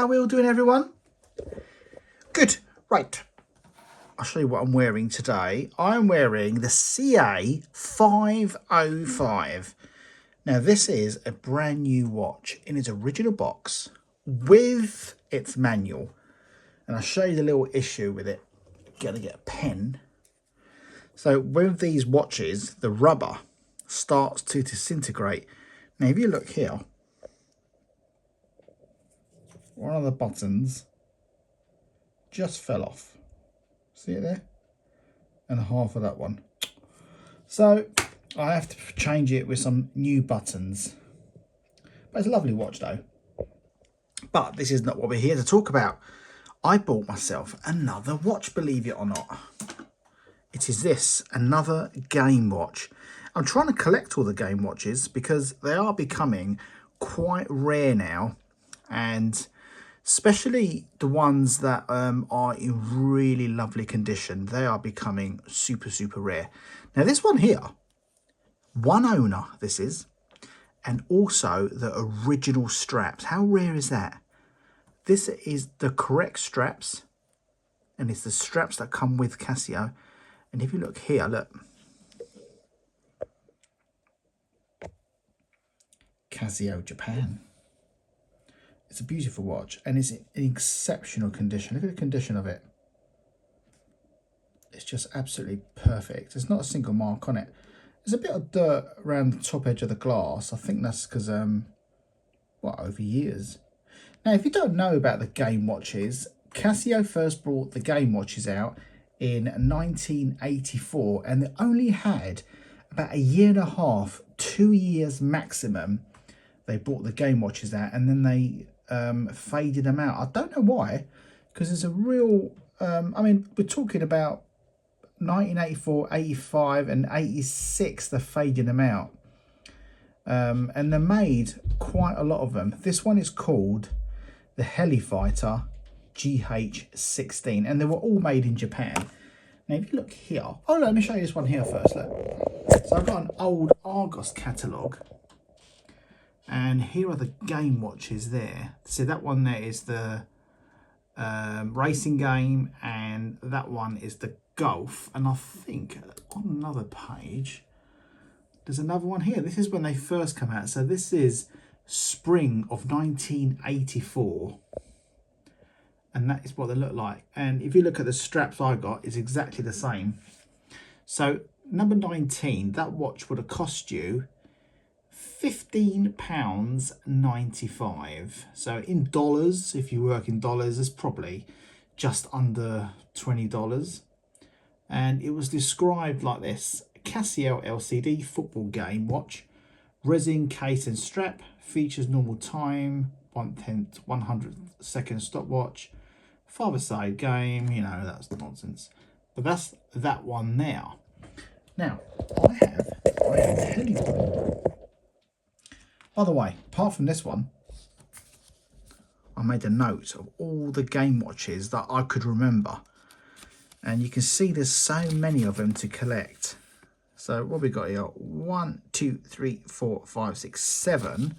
How are we all doing, everyone? Good. Right. I'll show you what I'm wearing today. I'm wearing the CA505. Now, this is a brand new watch in its original box with its manual. And I'll show you the little issue with it. Gotta get a pen. So with these watches, the rubber starts to disintegrate. Now, if you look here, one of the buttons just fell off. See it there? And half of that one. So I have to change it with some new buttons. But it's a lovely watch though. But this is not what we're here to talk about. I bought myself another watch, believe it or not. It is this, another game watch. I'm trying to collect all the game watches because they are becoming quite rare now. And especially the ones that are in really lovely condition, they are becoming super, super rare. Now this one here, one owner this is, and also the original straps. How rare is that? This is the correct straps, and it's the straps that come with Casio. And if you look here, look. Casio Japan. It's a beautiful watch and it's in exceptional condition. Look at the condition of it. It's just absolutely perfect. There's not a single mark on it. There's a bit of dirt around the top edge of the glass. I think that's because, over years. Now, if you don't know about the game watches, Casio first brought the game watches out in 1984 and they only had about a year and a half, 2 years maximum. They brought the game watches out and then they faded them out. I don't know why, because there's a real we're talking about 1984, 85 and 86 they're fading them out, and they made quite a lot of them. This one is called the Helifighter GH-16 and they were all made in Japan. Now if you look here, let me show you this one here first. Look, so I've got an old Argos catalogue. And here are the game watches there. See, that one there is the racing game, and that one is the golf. And I think on another page, there's another one here. This is when they first come out. So this is spring of 1984. And that is what they look like. And if you look at the straps I got, it's exactly the same. So number 19, that watch would have cost you £15.95. So in dollars, if you work in dollars, it's probably just under $20. And it was described like this: Casio LCD football game watch, resin case and strap, features normal time, 100-second stopwatch, five-a-side game. You know, that's nonsense. But that's that one there. Now, I have to tell you one. By the way, apart from this one, I made a note of all the game watches that I could remember. And you can see there's so many of them to collect. So what we got here? 1, 2, 3, 4, 5, 6, 7,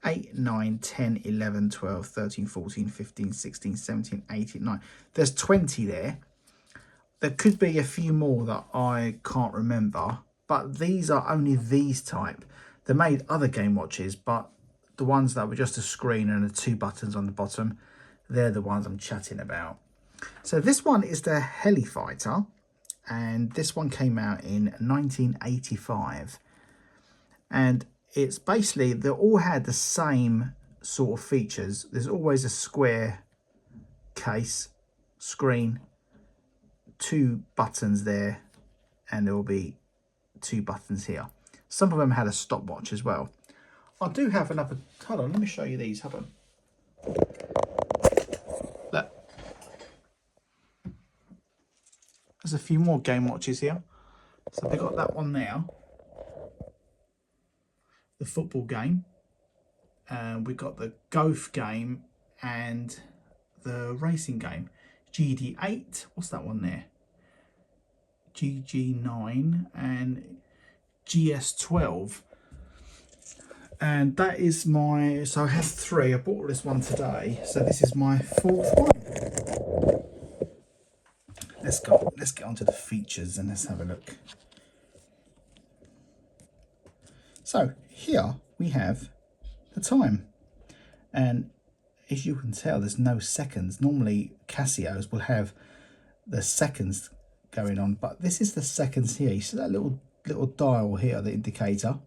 8, 9, 10, 11, 12, 13, 14, 15, 16, 17, 18, 9. There's 20 there. There could be a few more that I can't remember. But these are only these type. They made other game watches, but the ones that were just a screen and the 2 buttons on the bottom, they're the ones I'm chatting about. So this one is the Helifighter, and this one came out in 1985. And it's basically, they all had the same sort of features. There's always a square case, screen, 2 buttons there, and there will be 2 buttons here. Some of them had a stopwatch as well. I do have another. Hold on, let me show you these. Hold on. Look. There's a few more game watches here. So they've got that one there. The football game. We've got the golf game and the racing game. GD8. What's that one there? GG9 and GS12. And that is my, so I have 3. I bought this one today, so this is my 4th one. Let's get onto the features and let's have a look. So here we have the time, and as you can tell, there's no seconds. Normally Casios will have the seconds going on, but this is the seconds here. You see that little dial here, the indicator?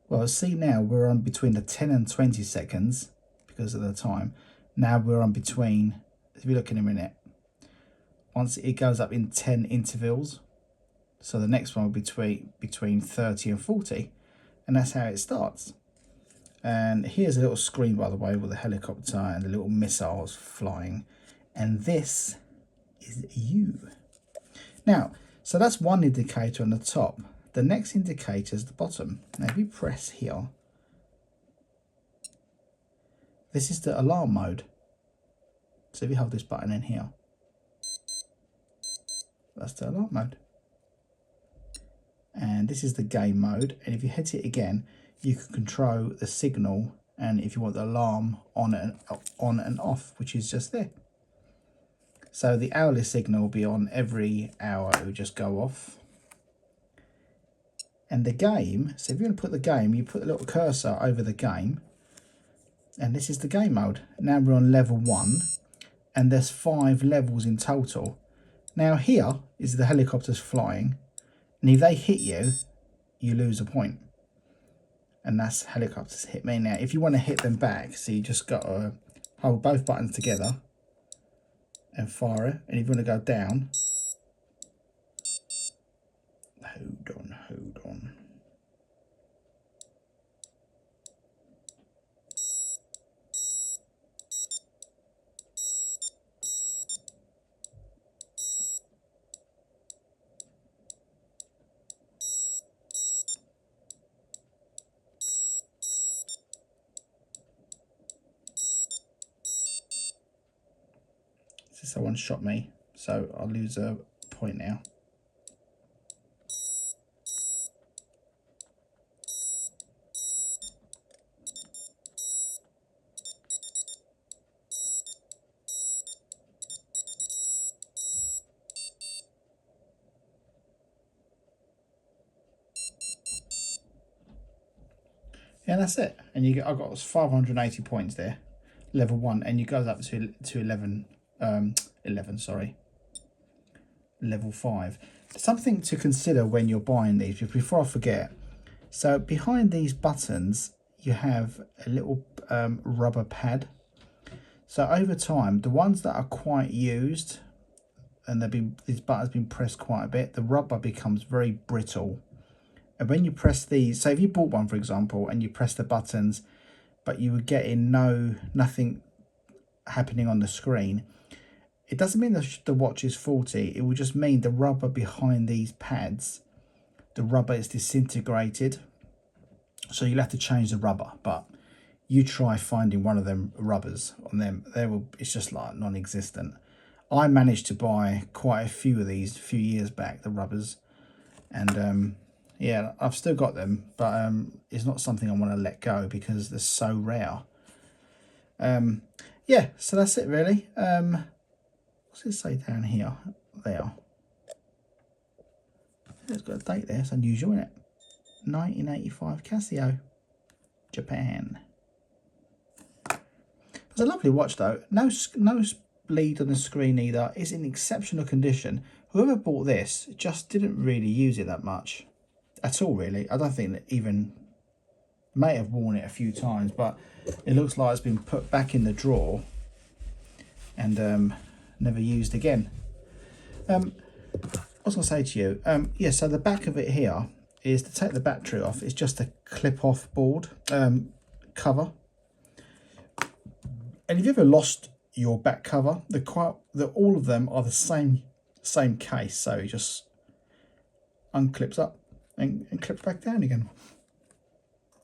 Well, see, now we're on between the 10 and 20 seconds because of the time. Now we're on between, if you look in a minute, once it goes up in 10 intervals, so the next one will be between 30 and 40, and that's how it starts. And here's a little screen, by the way, with the helicopter and the little missiles flying, and this is you. Now, so that's one indicator on the top. The next indicator is the bottom. Now, if you press here, this is the alarm mode. So if you hold this button in here, that's the alarm mode. And this is the game mode. And if you hit it again, you can control the signal, and if you want the alarm on and off, which is just there. So the hourly signal will be on every hour, it will just go off. And the game, so if you want to put the game, you put a little cursor over the game, and this is the game mode. Now we're on level 1, and there's 5 levels in total. Now here is the helicopters flying, and if they hit you, you lose a point. And that's helicopters hit me. Now if you want to hit them back, so you just got to hold both buttons together and fire it. And if you want to go down, hold on. So someone shot me, so I'll lose a point now. Yeah, that's it. And you get, I got 580 points there, level 1, and you goes up to 11, sorry, level 5. Something to consider when you're buying these, before I forget. So behind these buttons, you have a little rubber pad. So over time, the ones that are quite used, and these buttons been pressed quite a bit, the rubber becomes very brittle. And when you press these, so if you bought one, for example, and you press the buttons, but you were getting nothing happening on the screen, it doesn't mean that the watch is faulty. It will just mean the rubber behind these pads, the rubber is disintegrated. So you'll have to change the rubber, but you try finding one of them rubbers on them. It's just like non-existent. I managed to buy quite a few of these a few years back, the rubbers, and yeah, I've still got them, but it's not something I want to let go because they're so rare. Yeah, so that's it really. What's it say down here? There. It's got a date there. It's unusual, isn't it? 1985 Casio, Japan. It's a lovely watch though. No bleed on the screen either. It's in exceptional condition. Whoever bought this just didn't really use it that much at all, really. I don't think that even may have worn it a few times, but it looks like it's been put back in the drawer and never used again. I was going to say to you, yeah, so the back of it here is to take the battery off. It's just a clip-off board cover. And if you ever lost your back cover, all of them are the same case. So it just unclips up and clips back down again.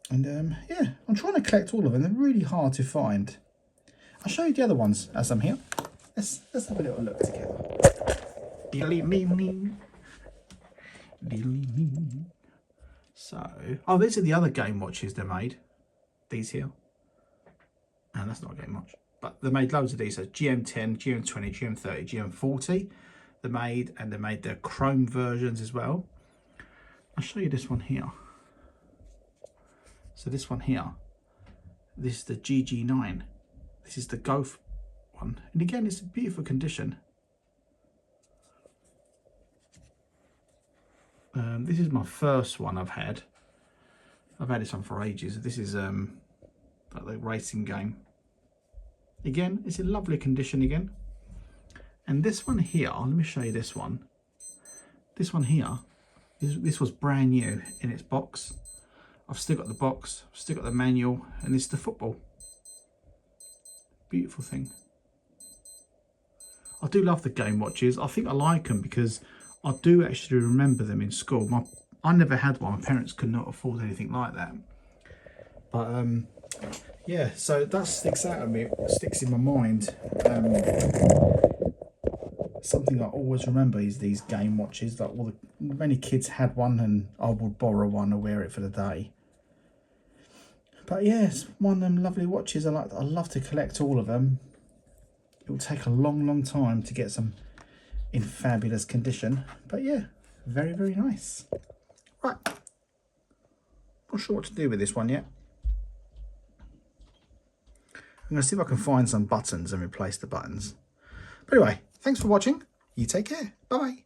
And yeah, I'm trying to collect all of them. They're really hard to find. I'll show you the other ones as I'm here. Let's have a little look together. So, oh, these are the other game watches they made. these here. And that's not getting much. But they made loads of these. So GM10, GM20, GM30, GM40. They made their chrome versions as well. I'll show you this one here. So this one here, this is the GG9. This is the Golf one. And again, it's a beautiful condition. This is my first one I've had. I've had this one for ages. This is like the racing game. Again, it's in lovely condition again. And this one here, let me show you this one. This one here, this was brand new in its box. I've still got the box, I've still got the manual, and this is the football. Beautiful thing. I do love the game watches. I think I like them because I do actually remember them in school. I never had one. My parents could not afford anything like that. But yeah, so that sticks out of me. It sticks in my mind. Something I always remember is these game watches. Like many kids had one, and I would borrow one or wear it for the day. But yeah, it's one of them lovely watches. I love to collect all of them. It will take a long time to get some in fabulous condition, but yeah, very, very nice. Right, not sure what to do with this one yet. I'm going to see if I can find some buttons and replace the buttons. But anyway, thanks for watching. You take care. Bye bye.